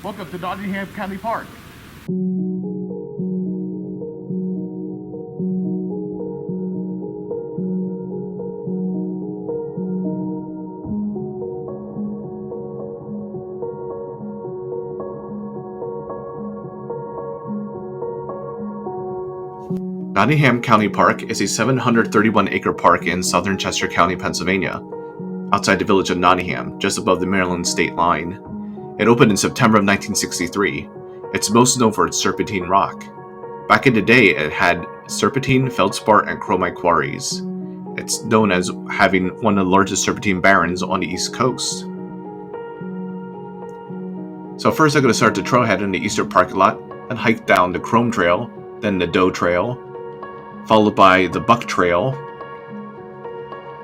Welcome to Nottingham County Park. Nottingham County Park is a 731-acre park in southern Chester County, Pennsylvania, outside the village of Nottingham, just above the Maryland state line. It opened in September of 1963. It's most known for its serpentine rock. Back in the day, it had serpentine, feldspar, and chromite quarries. It's known as having one of the largest serpentine barrens on the East Coast. So first I'm going to start the Trailhead in the eastern parking lot and hike down the Chrome Trail, then the Doe Trail, followed by the Buck Trail,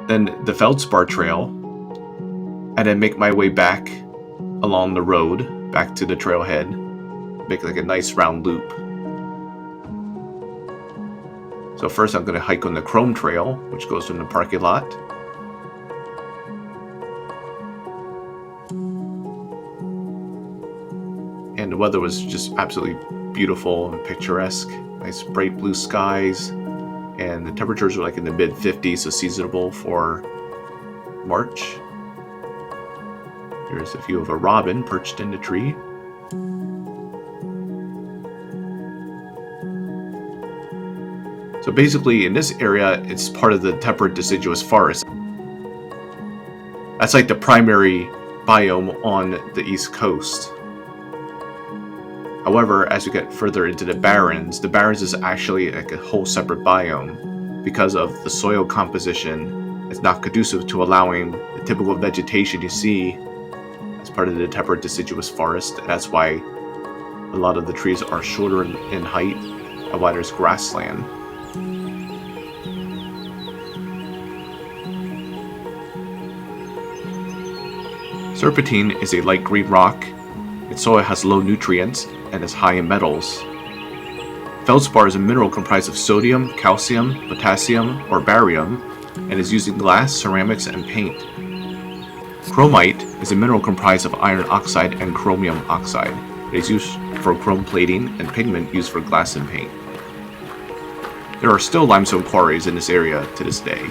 then the Feldspar Trail, and then make my way back along the road, back to the trailhead, make like a nice round loop. So first I'm going to hike on the Chrome Trail, which goes from the parking lot. And the weather was just absolutely beautiful and picturesque. Nice bright blue skies, and the temperatures were like in the mid 50s, so seasonable for March. Here's a view of a robin perched in the tree. So basically in this area, it's part of the temperate deciduous forest. That's like the primary biome on the East Coast. However, as you get further into the Barrens is actually like a whole separate biome because of the soil composition. It's not conducive to allowing the typical vegetation you see as part of the temperate deciduous forest. That's why a lot of the trees are shorter in height and why there's grassland. Serpentine is a light green rock. Its soil has low nutrients and is high in metals. Feldspar is a mineral comprised of sodium, calcium, potassium, or barium, and is used in glass, ceramics, and paint. Chromite is a mineral comprised of iron oxide and chromium oxide. It is used for chrome plating and pigment used for glass and paint. There are still limestone quarries in this area to this day.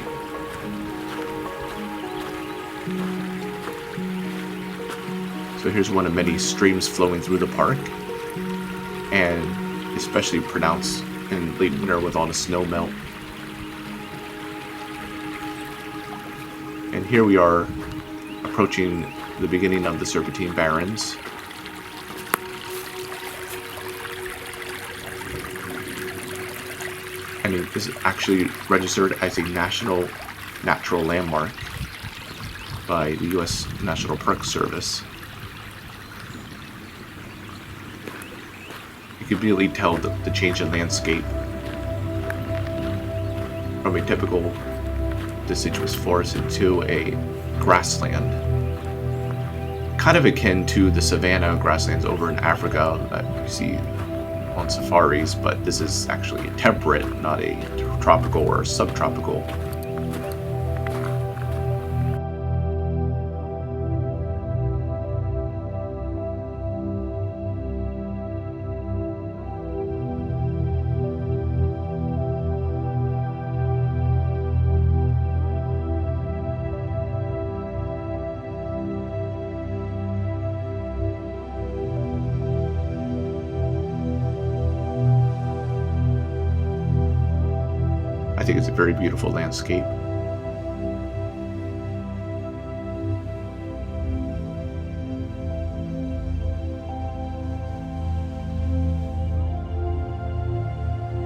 So here's one of many streams flowing through the park, and especially pronounced in late winter with all the snow melt. And here we are approaching the beginning of the Serpentine Barrens. And it is actually registered as a National Natural Landmark by the U.S. National Park Service. You can really tell the change in landscape from a typical deciduous forest into a grassland. Kind of akin to the savanna grasslands over in Africa that you see on safaris, but this is actually temperate, not a tropical or subtropical. I think it's a very beautiful landscape.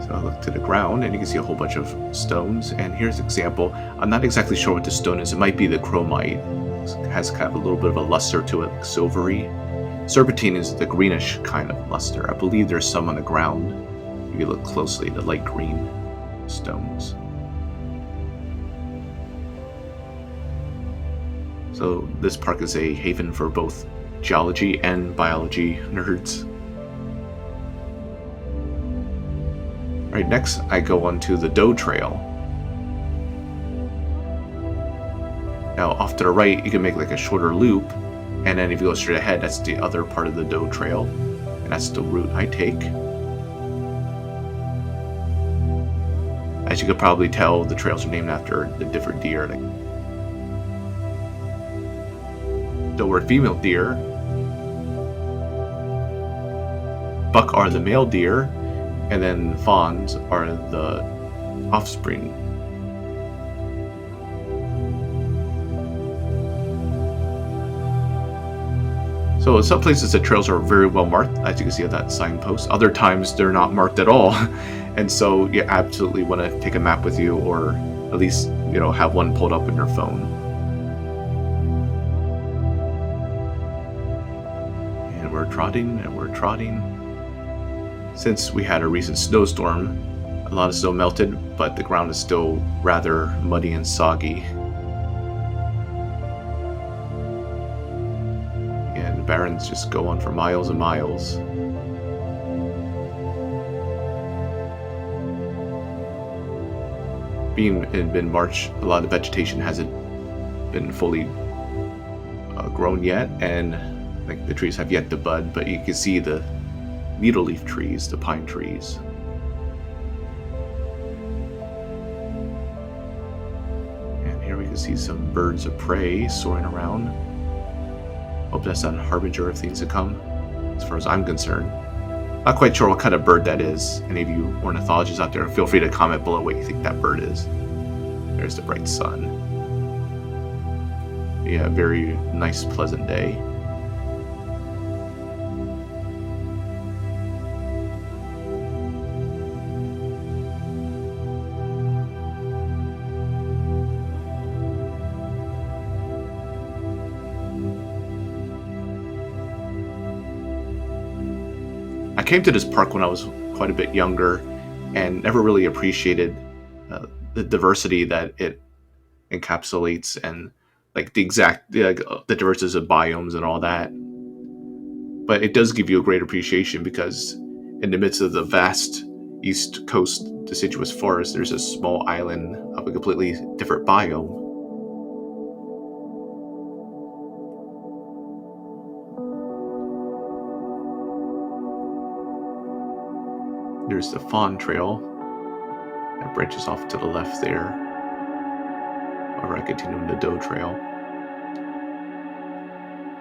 So I look to the ground and you can see a whole bunch of stones, and here's an example. I'm not exactly sure what the stone is. It might be the chromite. It has kind of a little bit of a luster to it, like silvery. Serpentine is the greenish kind of luster. I believe there's some on the ground. If you look closely, the light green stones. So this park is a haven for both geology and biology nerds. Alright, next I go onto the Doe Trail. Now off to the right you can make like a shorter loop And then if you go straight ahead, that's the other part of the Doe Trail. And that's the route I take. As you could probably tell, the trails are named after the different deer. Doe are female deer. Buck are the male deer. And then fawns are the offspring. So in some places the trails are very well marked, as you can see on that signpost. Other times they're not marked at all. And so you absolutely want to take a map with you, or at least, have one pulled up on your phone. And we're trotting and we're trotting. Since we had a recent snowstorm, a lot of snow melted, but the ground is still rather muddy and soggy. And the barrens just go on for miles and miles. Being in March, a lot of the vegetation hasn't been fully grown yet, and the trees have yet to bud, but you can see the needle leaf trees, the pine trees. And here we can see some birds of prey soaring around. Hope that's not a harbinger of things to come, as far as I'm concerned. Not quite sure what kind of bird that is. Any of you ornithologists out there, feel free to comment below what you think that bird is. There's the bright sun. Yeah, very nice, pleasant day. I came to this park when I was quite a bit younger and never really appreciated the diversity that it encapsulates, and the diversity of biomes and all that. But it does give you a great appreciation, because in the midst of the vast East Coast deciduous forest, there's a small island of a completely different biome. There's the Fawn Trail that branches off to the left there, or I continue the Doe Trail.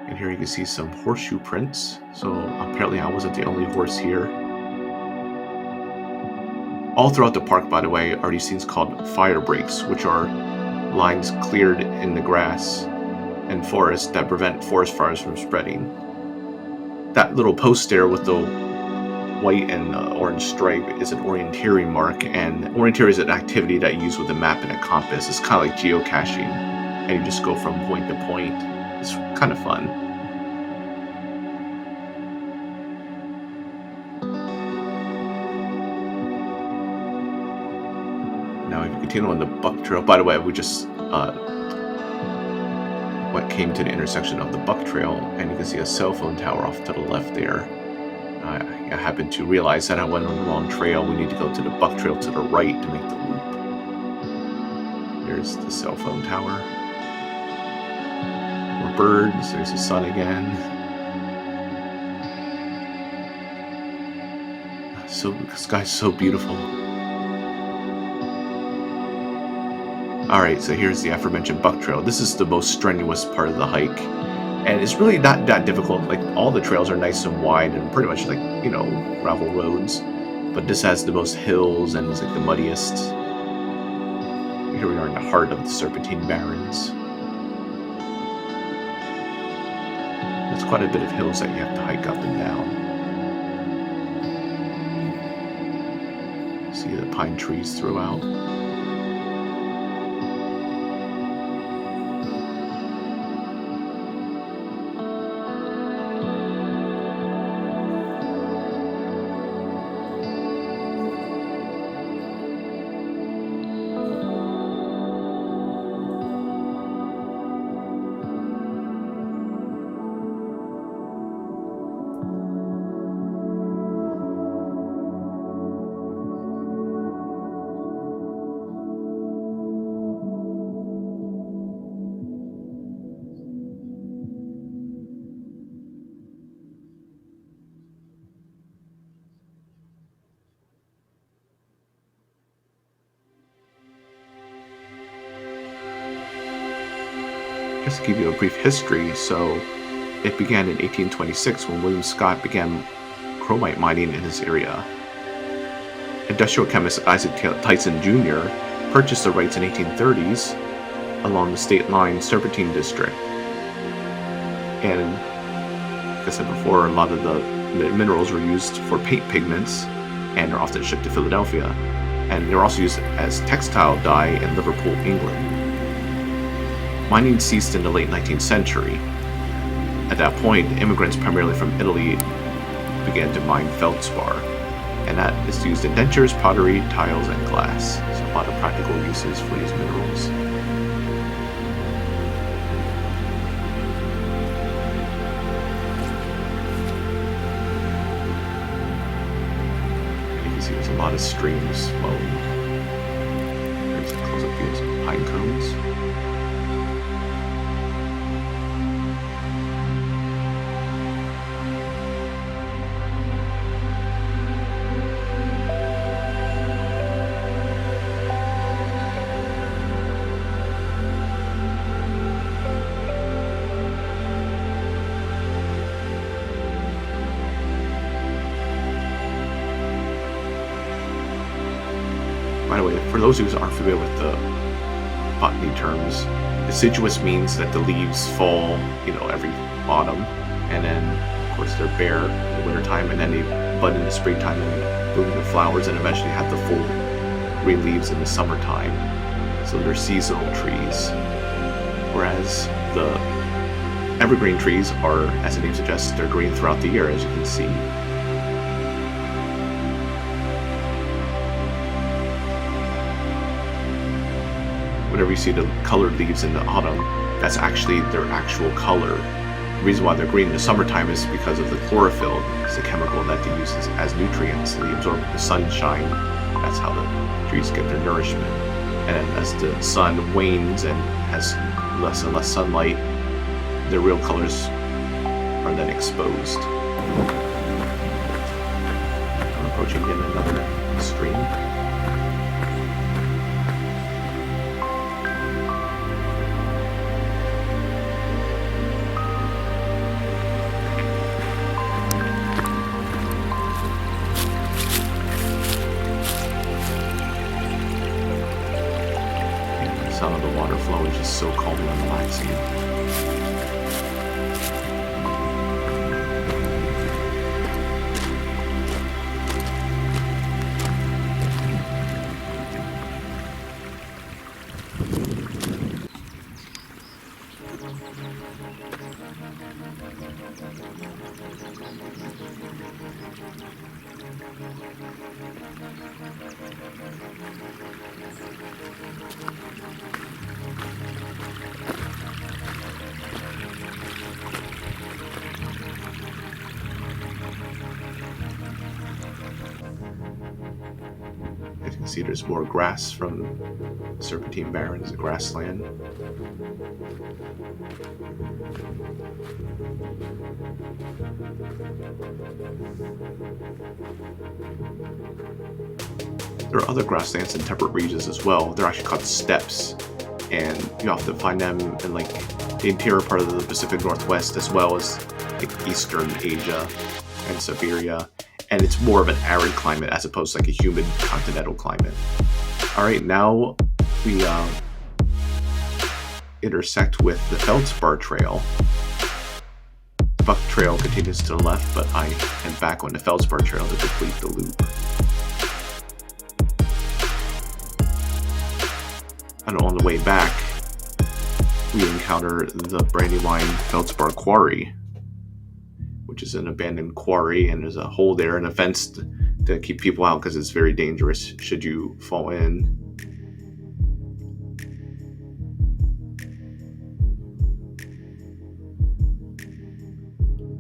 And here you can see some horseshoe prints. So apparently I wasn't the only horse here. All throughout the park, by the way, are these things called fire breaks, which are lines cleared in the grass and forest that prevent forest fires from spreading. That little post there with the white and orange stripe is an orienteering mark, and orienteering is an activity that you use with a map and a compass. It's kind of like geocaching, and you just go from point to point. It's kind of fun. Now if you continue on the Buck Trail, by the way, we just came to the intersection of the Buck Trail, and you can see a cell phone tower off to the left there. I happened to realize that I went on the wrong trail. We need to go to the Buck Trail to the right to make the loop. There's the cell phone tower. More birds. There's the sun again. So the sky's so beautiful. Alright, so here's the aforementioned Buck Trail. This is the most strenuous part of the hike. And it's really not that difficult. Like, all the trails are nice and wide and pretty much gravel roads. But this has the most hills and it's like the muddiest. Here we are in the heart of the Serpentine Barrens. There's quite a bit of hills that you have to hike up and down. See the pine trees throughout. Just to give you a brief history, so it began in 1826 when William Scott began chromite mining in this area. Industrial chemist Isaac Tyson Jr. purchased the rights in 1830s along the state line Serpentine district. And like I said before, a lot of the minerals were used for paint pigments and are often shipped to Philadelphia. And they're also used as textile dye in Liverpool, England. Mining ceased in the late 19th century. At that point, immigrants primarily from Italy began to mine feldspar, and that is used in dentures, pottery, tiles, and glass. So a lot of practical uses for these minerals. And you can see there's a lot of streams flowing. There's a close-up view of some pine cones. By the way, for those who aren't familiar with the botany terms, deciduous means that the leaves fall, every autumn, and then, of course, they're bare in the wintertime, and then they bud in the springtime and bloom into flowers, and eventually have the full green leaves in the summertime. So they're seasonal trees. Whereas the evergreen trees are, as the name suggests, they're green throughout the year, as you can see. Whenever you see the colored leaves in the autumn, that's actually their actual color. The reason why they're green in the summertime is because of the chlorophyll. It's a chemical that they use as nutrients. They absorb the sunshine. That's how the trees get their nourishment. And then as the sun wanes and has less and less sunlight, their real colors are then exposed. I'm approaching again another stream. The sound of the water flow is just so calming and relaxing. As you can see, there's more grass from Serpentine Barrens, the grassland. There are other grasslands in temperate regions as well. They're actually called steppes, and you often find them in the interior part of the Pacific Northwest, as well as Eastern Asia and Siberia. And it's more of an arid climate as opposed to a humid continental climate. All right, now we intersect with the Feldspar Trail. The Buck Trail continues to the left, but I head back on the Feldspar Trail to complete the loop. And on the way back, we encounter the Brandywine Feldspar Quarry, which is an abandoned quarry, and there's a hole there and a fence to keep people out because it's very dangerous should you fall in.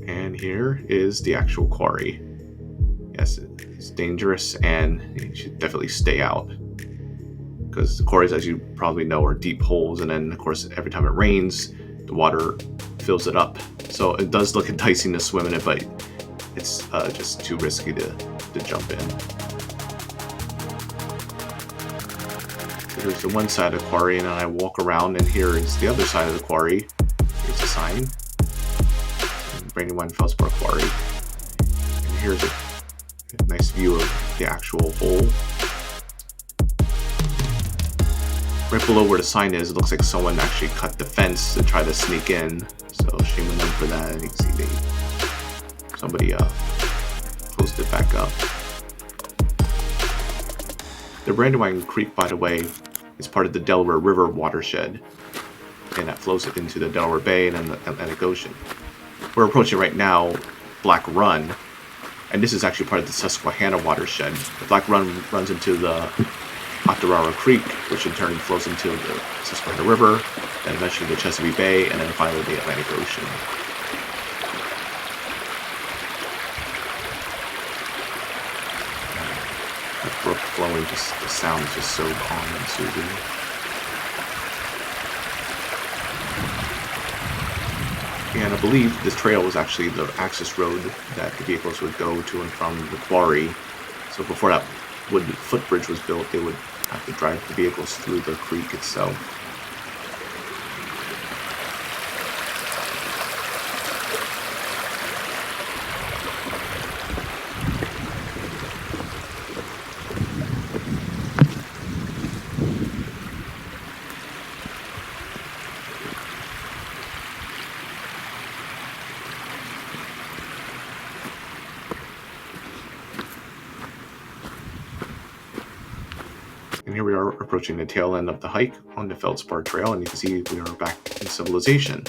And here is the actual quarry. Yes, it's dangerous, and you should definitely stay out, because the quarries, as you probably know, are deep holes, and then of course every time it rains the water fills it up, so it does look enticing to swim in it, but it's just too risky to jump in. So here's the one side of the quarry, and then I walk around, and here is the other side of the quarry, sign. Brandywine Feldspar Quarry. And here's a nice view of the actual hole. Right below where the sign is, it looks like someone actually cut the fence to try to sneak in. So shame on them for that. You can see somebody closed it back up. The Brandywine Creek, by the way, is part of the Delaware River watershed, and that flows into the Delaware Bay and then the Atlantic Ocean. We're approaching right now Black Run, and this is actually part of the Susquehanna watershed. The Black Run runs into the Octorara Creek, which in turn flows into the Susquehanna River, then eventually the Chesapeake Bay, and then finally the Atlantic Ocean. The brook flowing, just the sound is just so calm and soothing. And I believe this trail was actually the access road that the vehicles would go to and from the quarry. So before that wooden footbridge was built, they would have to drive the vehicles through the creek itself. And here we are approaching the tail end of the hike on the Feldspar Trail, and you can see we are back in civilization.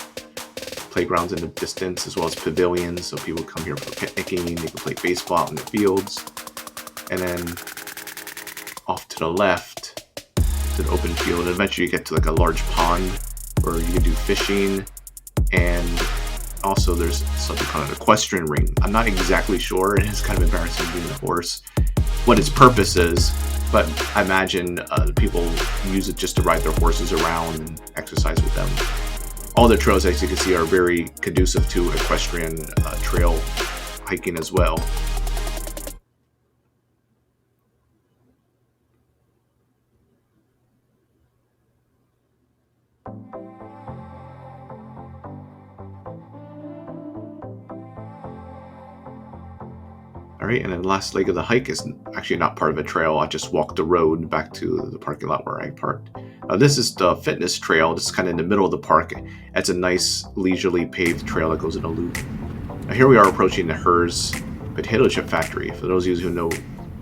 Playgrounds in the distance, as well as pavilions, so people come here for picnicking, they can play baseball out in the fields. And then off to the left, it's an open field, and eventually you get to like a large pond where you can do fishing, and also there's something called an equestrian ring. I'm not exactly sure, and it's kind of embarrassing being a horse, what its purpose is. But I imagine people use it just to ride their horses around and exercise with them. All the trails, as you can see, are very conducive to equestrian trail hiking as well. Alright, and then the last leg of the hike is actually not part of a trail. I just walked the road back to the parking lot where I parked. This is the fitness trail. This is kind of in the middle of the park. It's a nice leisurely paved trail that goes in a loop. Now here we are approaching the Hers potato chip factory. For those of you who know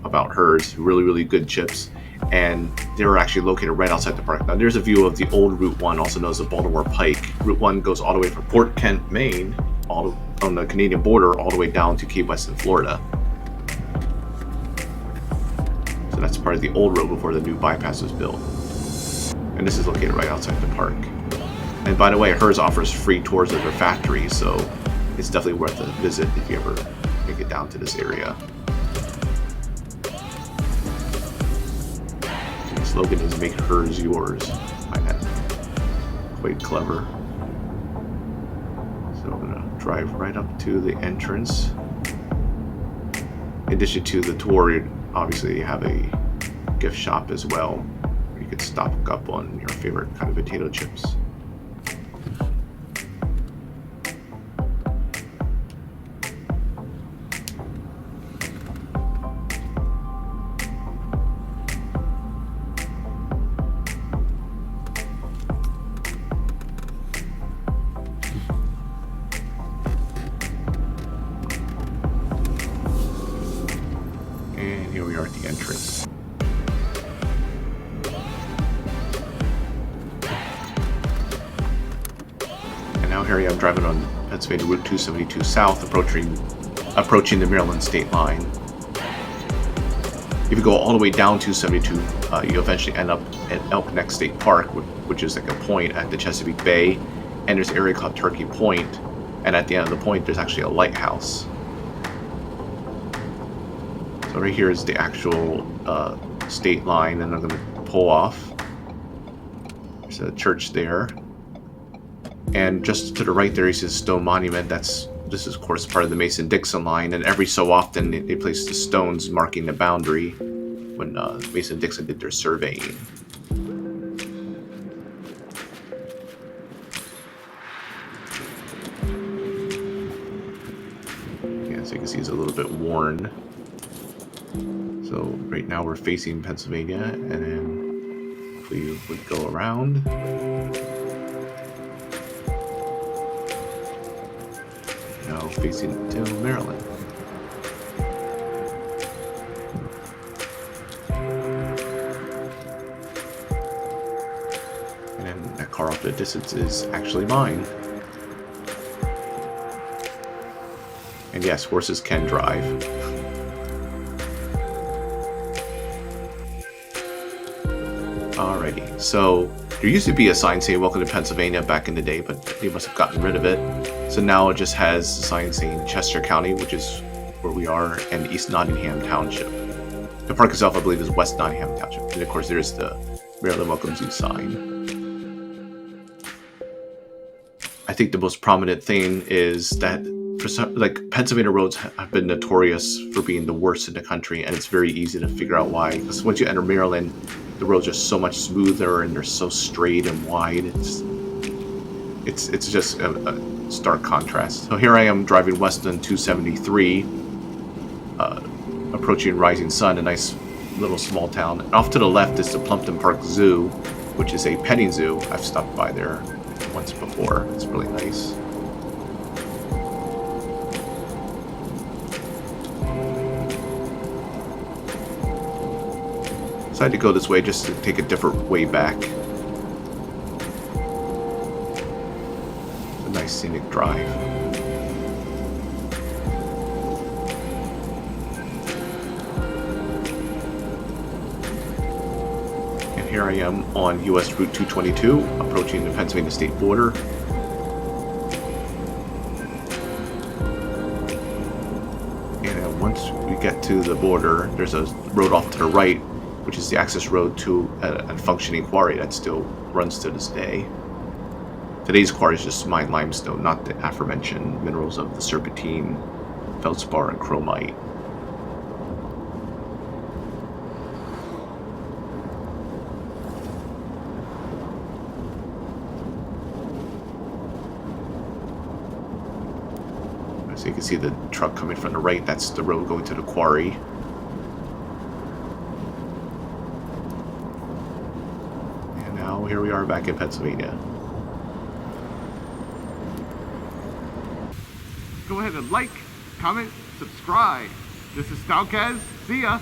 about Hers, really good chips. And they're actually located right outside the park. Now there's a view of the old Route 1, also known as the Baltimore Pike. Route 1 goes all the way from Port Kent, Maine, all on the Canadian border, all the way down to Key West in Florida. So that's part of the old road before the new bypass was built. And this is located right outside the park. And by the way, Hers offers free tours of their factory, so it's definitely worth a visit if you ever make it down to this area. The slogan is "Make Hers Yours." I find that quite clever. So I'm gonna drive right up to the entrance. In addition to the tour, obviously you have a gift shop as well, where you could stock up on your favorite kind of potato chips. Here we are at the entrance. And now here I am driving on Pennsylvania Route 272 South, approaching the Maryland state line. If you go all the way down 272, you eventually end up at Elk Neck State Park, which is like a point at the Chesapeake Bay, and there's an area called Turkey Point, and at the end of the point there's actually a lighthouse. So right here is the actual state line, and I'm going to pull off. There's a church there. And just to the right there is a stone monument. This is of course part of the Mason-Dixon line, and every so often they place the stones marking the boundary when Mason-Dixon did their surveying. Yeah, so you can see it's a little bit worn. So right now we're facing Pennsylvania, and then if we would go around. Now facing to Maryland. And then that car off the distance is actually mine. And yes, horses can drive. Alrighty, so there used to be a sign saying "Welcome to Pennsylvania" back in the day, but they must have gotten rid of it. So now it just has a sign saying Chester County, which is where we are, and East Nottingham Township. The park itself, I believe, is West Nottingham Township. And of course, there's the Maryland welcomes you sign. I think the most prominent thing is that for some, like, Pennsylvania roads have been notorious for being the worst in the country, and it's very easy to figure out why. Because once you enter Maryland, the roads are so much smoother and they're so straight and wide. It's just a stark contrast. So here I am driving west on 273, approaching Rising Sun, a nice little small town. And off to the left is the Plumpton Park Zoo, which is a petting zoo. I've stopped by there once before. It's really nice. Decided to go this way just to take a different way back. It's a nice scenic drive. And here I am on US Route 222, approaching the Pennsylvania state border. And once we get to the border, there's a road off to the right, which is the access road to a functioning quarry that still runs to this day. Today's quarry is just mined limestone, not the aforementioned minerals of the serpentine, feldspar, and chromite. So you can see the truck coming from the right, that's the road going to the quarry. Here we are back in Pennsylvania. Go ahead and like, comment, subscribe. This is Stalkaz. See ya.